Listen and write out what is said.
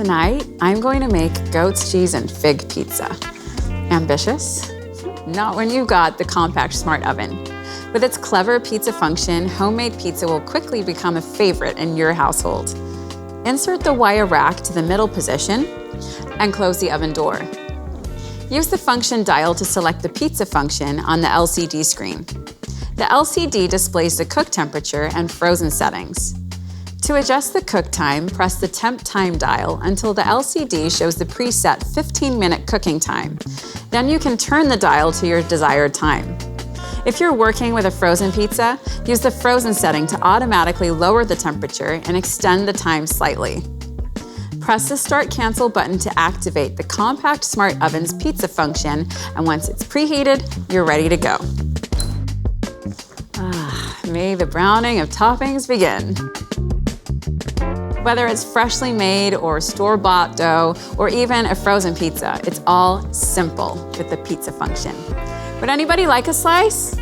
Tonight, I'm going to make goat's cheese and fig pizza. Ambitious? Not when you've got the compact smart oven. With its clever pizza function, homemade pizza will quickly become a favorite in your household. Insert the wire rack to the middle position and close the oven door. Use the function dial to select the pizza function on the LCD screen. The LCD displays the cook temperature and frozen settings. To adjust the cook time, press the temp time dial until the LCD shows the preset 15-minute cooking time. Then you can turn the dial to your desired time. If you're working with a frozen pizza, use the frozen setting to automatically lower the temperature and extend the time slightly. Press the Start Cancel button to activate the compact smart oven's pizza function, and once it's preheated, you're ready to go. May the browning of toppings begin. Whether it's freshly made or store-bought dough, or even a frozen pizza, it's all simple with the pizza function. Would anybody like a slice?